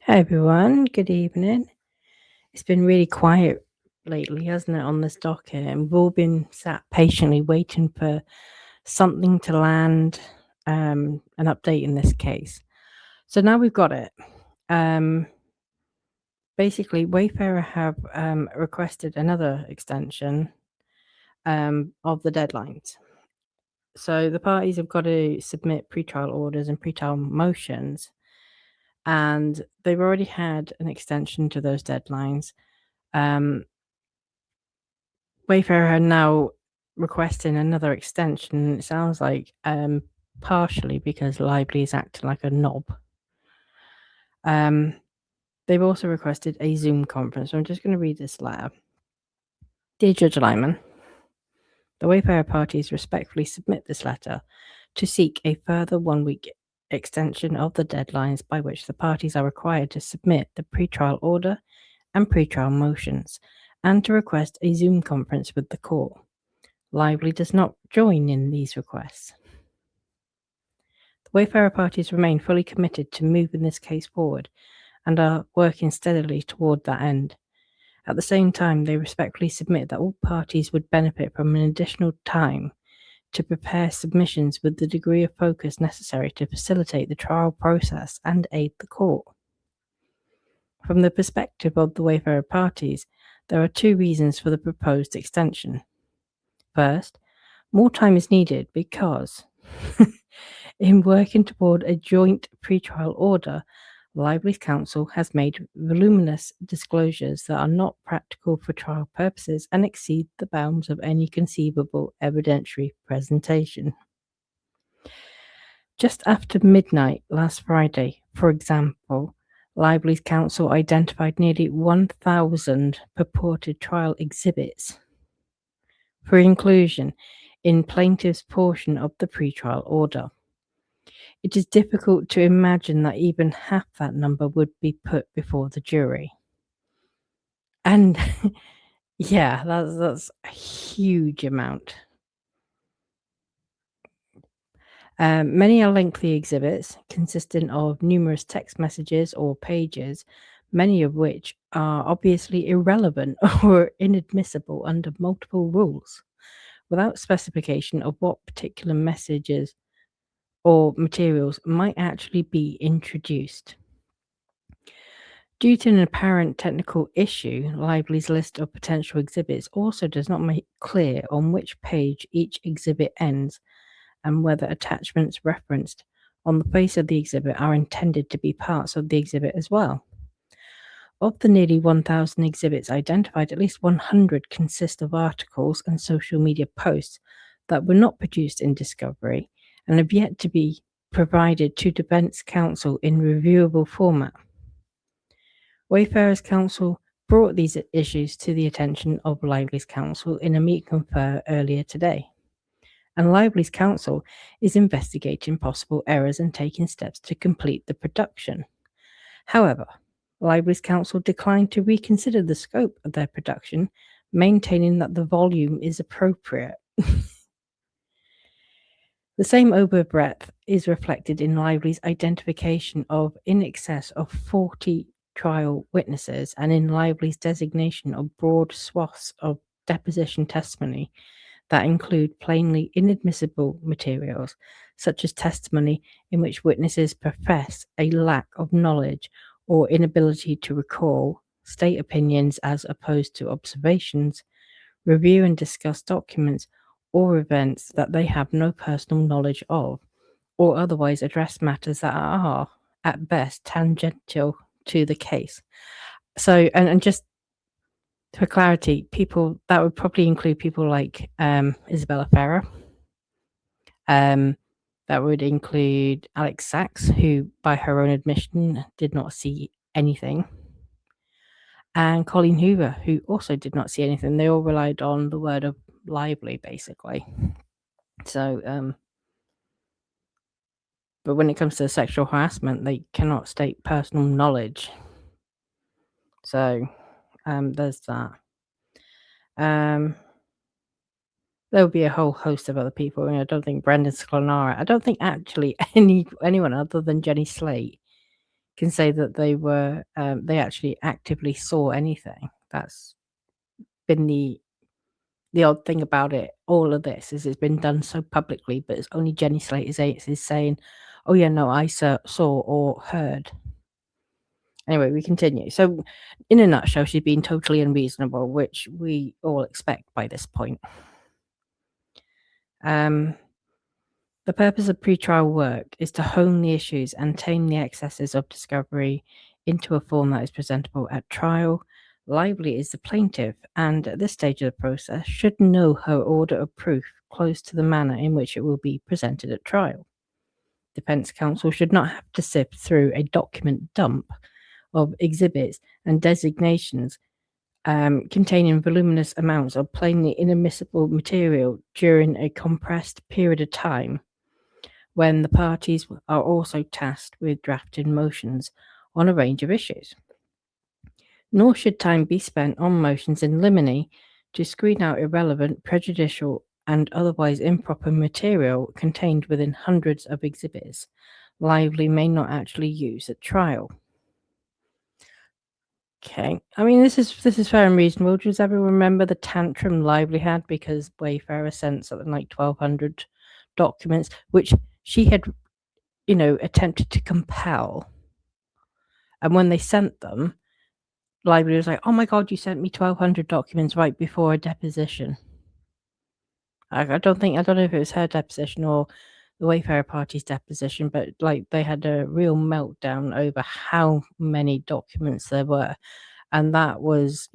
Hi everyone, good evening. It's been really quiet lately, hasn't it, on this docket? And we've all been sat patiently waiting for something to land, an update in this case. So now we've got it. Um, Basically, Wayfarer have requested another extension of the deadlines. So the parties have got to submit pretrial orders and pretrial motions, and they've already had an extension to those deadlines. Um, Wayfarer are now requesting another extension. It sounds like partially because Lively is acting like a knob. Um, they've also requested a Zoom conference. So I'm just going to read this letter. Dear Judge Liman, the Wayfarer parties respectfully submit this letter to seek a further 1 week extension of the deadlines by which the parties are required to submit the pretrial order and pretrial motions, and to request a Zoom conference with the court. Lively does not join in these requests. The Wayfarer parties remain fully committed to moving this case forward and are working steadily toward that end. At the same time, they respectfully submit that all parties would benefit from an additional time to prepare submissions with the degree of focus necessary to facilitate the trial process and aid the court. From the perspective of the Wayfarer parties, there are two reasons for the proposed extension. First, more time is needed because in working toward a joint pretrial order, Lively's counsel has made voluminous disclosures that are not practical for trial purposes and exceed the bounds of any conceivable evidentiary presentation. Just after midnight last Friday, for example, Lively's counsel identified nearly 1,000 purported trial exhibits for inclusion in plaintiff's portion of the pretrial order. It is difficult to imagine that even half that number would be put before the jury. And yeah, that's a huge amount. Many are lengthy exhibits consisting of numerous text messages or pages, many of which are obviously irrelevant or inadmissible under multiple rules, without specification of what particular messages or materials might actually be introduced. Due to an apparent technical issue, Lively's list of potential exhibits also does not make clear on which page each exhibit ends and whether attachments referenced on the face of the exhibit are intended to be parts of the exhibit as well. Of the nearly 1,000 exhibits identified, at least 100 consist of articles and social media posts that were not produced in discovery and have yet to be provided to defense counsel in reviewable format. Wayfarer's counsel brought these issues to the attention of Lively's counsel in a meet confer earlier today, and Lively's counsel is investigating possible errors and taking steps to complete the production. However, Lively's counsel declined to reconsider the scope of their production, maintaining that the volume is appropriate. The same overbreadth is reflected in Lively's identification of in excess of 40 trial witnesses and in Lively's designation of broad swaths of deposition testimony that include plainly inadmissible materials, such as testimony in which witnesses profess a lack of knowledge or inability to recall, state opinions as opposed to observations, review and discuss documents or events that they have no personal knowledge of, or otherwise address matters that are, at best, tangential to the case. So, and just for clarity, people that would probably include people like Isabella Farrer. That would include Alex Sachs, who, by her own admission, did not see anything, and Colleen Hoover, who also did not see anything. They all relied on the word of Lively, basically. So, but when it comes to sexual harassment, they cannot state personal knowledge. So, there's that. There will be a whole host of other people. I don't think Brendan Sklanara. I don't think actually anyone other than Jenny Slate can say that they actually actively saw anything. That's been the odd thing about it. All of this is it's been done so publicly, but it's only Jenny Slater's is saying, "Oh yeah, no, I saw or heard." Anyway, we continue. So, in a nutshell, she's been totally unreasonable, which we all expect by this point. The purpose of pretrial work is to hone the issues and tame the excesses of discovery into a form that is presentable at trial. Lively is the plaintiff, and at this stage of the process should know her order of proof close to the manner in which it will be presented at trial. Defense counsel should not have to sift through a document dump of exhibits and designations containing voluminous amounts of plainly inadmissible material during a compressed period of time, when the parties are also tasked with drafting motions on a range of issues. Nor should time be spent on motions in limine to screen out irrelevant, prejudicial, and otherwise improper material contained within hundreds of exhibits Lively may not actually use at trial. Okay, I mean this is fair and reasonable. Does everyone remember the tantrum Lively had because Wayfarer sent something like 1,200 documents, which she had attempted to compel. And when they sent them, Lively was like, "Oh my God, you sent me 1,200 documents right before a deposition." I don't know if it was her deposition or the Wayfarer party's deposition, but like they had a real meltdown over how many documents there were. And that was,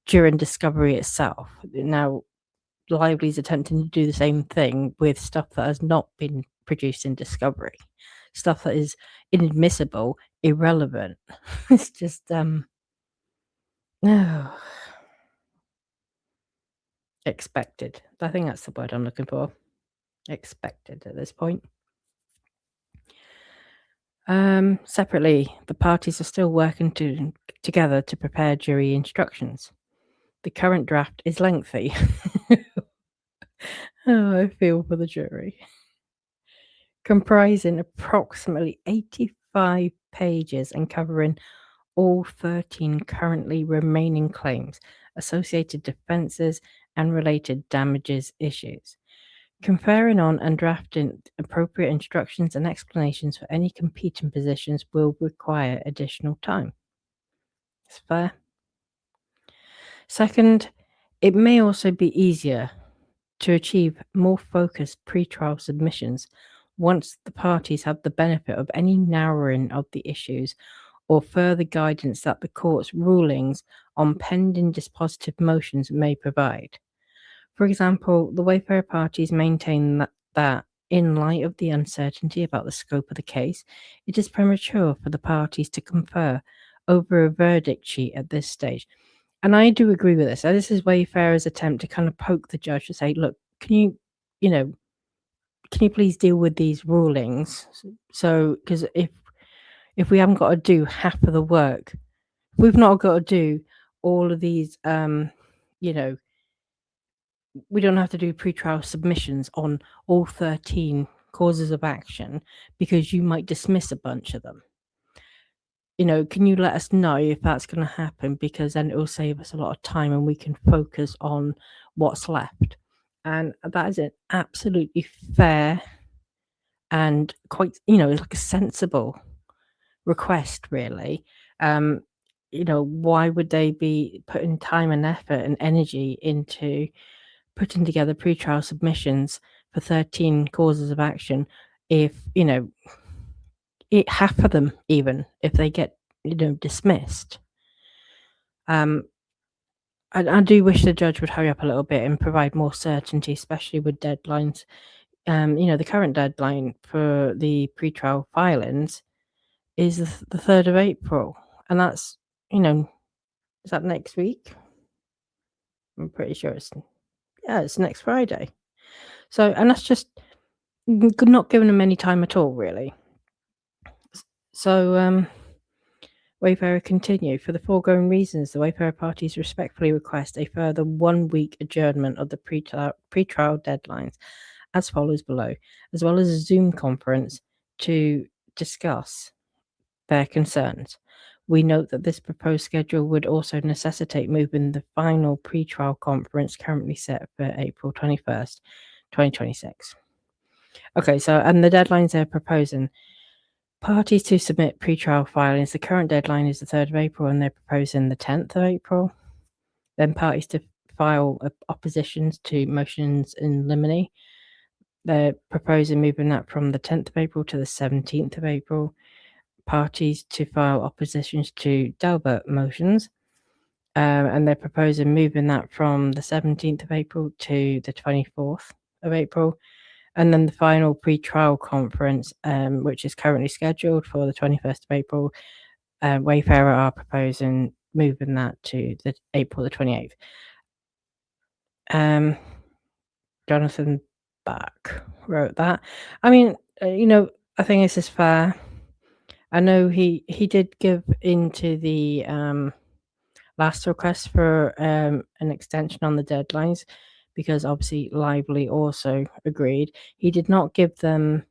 during discovery itself. Now, Lively's attempting to do the same thing with stuff that has not been produced in discovery, stuff that is inadmissible, irrelevant. It's just expected. I think that's the word I'm looking for. Expected at this point. Separately, the parties are still working together to prepare jury instructions. The current draft is lengthy. Oh, I feel for the jury. Comprising approximately 85 pages and covering all 13 currently remaining claims, associated defenses, and related damages issues. Conferring on and drafting appropriate instructions and explanations for any competing positions will require additional time. It's fair. Second, it may also be easier to achieve more focused pretrial submissions once the parties have the benefit of any narrowing of the issues or further guidance that the court's rulings on pending dispositive motions may provide. For example, the Wayfarer parties maintain that in light of the uncertainty about the scope of the case, it is premature for the parties to confer over a verdict sheet at this stage. And I do agree with this. This is Wayfarer's attempt to kind of poke the judge to say, look, can you please deal with these rulings? So, because if we haven't got to do half of the work, we've not got to do all of these, we don't have to do pretrial submissions on all 13 causes of action because you might dismiss a bunch of them. Can you let us know if that's going to happen? Because then it will save us a lot of time and we can focus on what's left. And that is an absolutely fair and quite, like a sensible request, really. Why would they be putting time and effort and energy into putting together pretrial submissions for 13 causes of action if, half of them, even if they get, dismissed? I do wish the judge would hurry up a little bit and provide more certainty, especially with deadlines. The current deadline for the pretrial filings is the 3rd of April, and that's, is that next week? I'm pretty sure it's next Friday. So, and that's just not giving them any time at all, really. So, Wayfarer continue. For the foregoing reasons, the Wayfarer parties respectfully request a further 1 week adjournment of the pretrial deadlines as follows below, as well as a Zoom conference to discuss their concerns. We note that this proposed schedule would also necessitate moving the final pre-trial conference currently set for April 21st, 2026. Okay, so, and the deadlines they're proposing. Parties to submit pre-trial filings. The current deadline is the 3rd of April, and they're proposing the 10th of April. Then parties to file oppositions to motions in limine. They're proposing moving that from the 10th of April to the 17th of April. Parties to file oppositions to Dalbert motions. And they're proposing moving that from the 17th of April to the 24th of April. And then the final pre-trial conference, which is currently scheduled for the 21st of April, Wayfarer are proposing moving that to the April the 28th. Jonathan Bach wrote that. I mean, I think this is fair. I know he did give into the last request for an extension on the deadlines, because obviously Lively also agreed. He did not give them.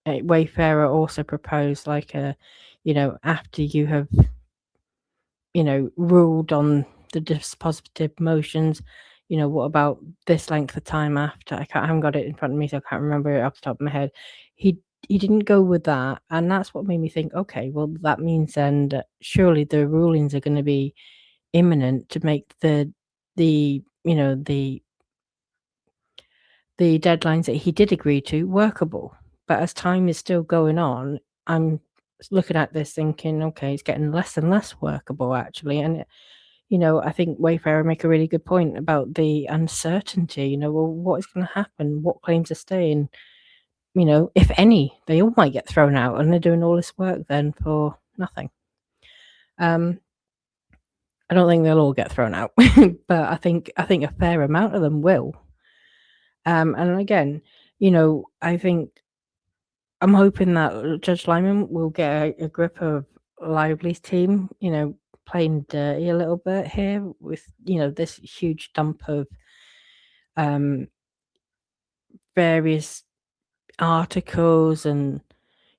Wayfarer also proposed like after you have ruled on the dispositive motions, what about this length of time after? I haven't got it in front of me, so I can't remember it off the top of my head. He didn't go with that, and that's what made me think, okay, well, that means then that surely the rulings are going to be imminent to make the deadlines that he did agree to workable. But as time is still going on, I'm looking at this thinking, okay, it's getting less and less workable actually. And I think Wayfarer make a really good point about the uncertainty. Well, what is going to happen? What claims are staying? If any, they all might get thrown out, and they're doing all this work then for nothing. I don't think they'll all get thrown out, but I think a fair amount of them will. And again, I think I'm hoping that Judge Liman will get a grip of Lively's team, playing dirty a little bit here with, this huge dump of various articles and,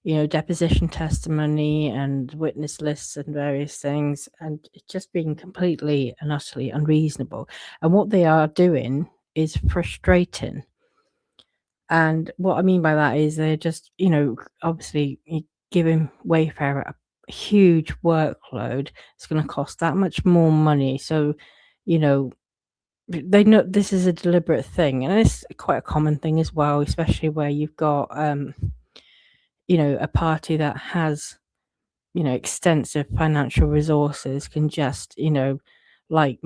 deposition testimony and witness lists and various things, and it's just being completely and utterly unreasonable. And what they are doing is frustrating. And what I mean by that is they're just, obviously giving Wayfarer a huge workload. It's going to cost that much more money. So, they know this is a deliberate thing, and it's quite a common thing as well, especially where you've got, a party that has, extensive financial resources can just, make,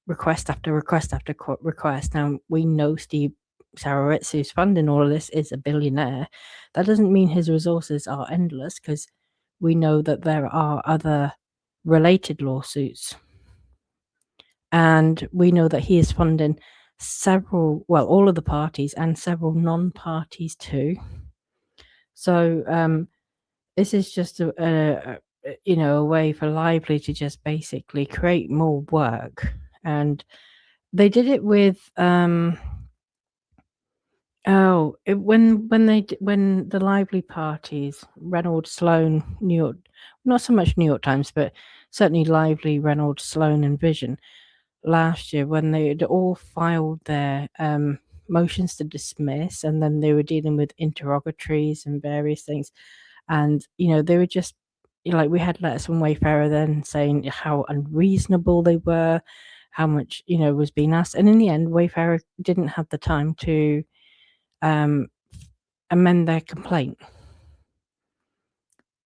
request after request after request. Now, we know Steve Sarowitz, who's funding all of this, is a billionaire. That doesn't mean his resources are endless, because we know that there are other related lawsuits. And we know that he is funding all of the parties and several non-parties too. So this is just a way for Lively to just basically create more work. And they did it with when the Lively parties, Reynolds, Sloan, New York, not so much New York Times, but certainly Lively, Reynolds, Sloan, and Vision last year, when they had all filed their motions to dismiss, and then they were dealing with interrogatories and various things, and they were just we had letters from Wayfarer then saying how unreasonable they were, how much was being asked, and in the end Wayfarer didn't have the time to amend their complaint.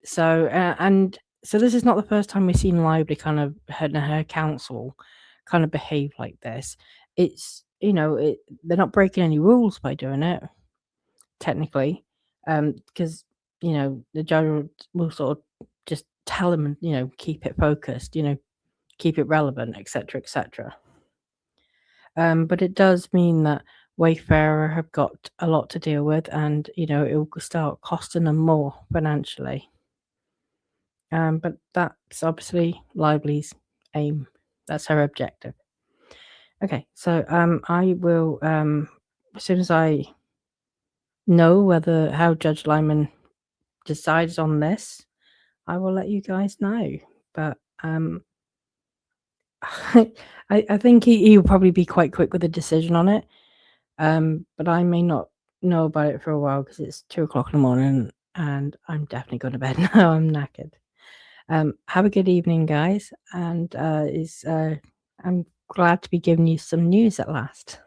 So so this is not the first time we've seen Lively kind of her counsel kind of behave like this. It's they're not breaking any rules by doing it, technically, because the judge will sort of just tell them, keep it focused, keep it relevant, etc. But it does mean that Wayfarer have got a lot to deal with, and it will start costing them more financially. But that's obviously Lively's aim. That's her objective. Okay, so I will, as soon as I know how Judge Liman decides on this, I will let you guys know. But I think he'll probably be quite quick with a decision on it. But I may not know about it for a while because it's 2 o'clock in the morning and I'm definitely going to bed now. I'm knackered. Have a good evening, guys, and I'm glad to be giving you some news at last.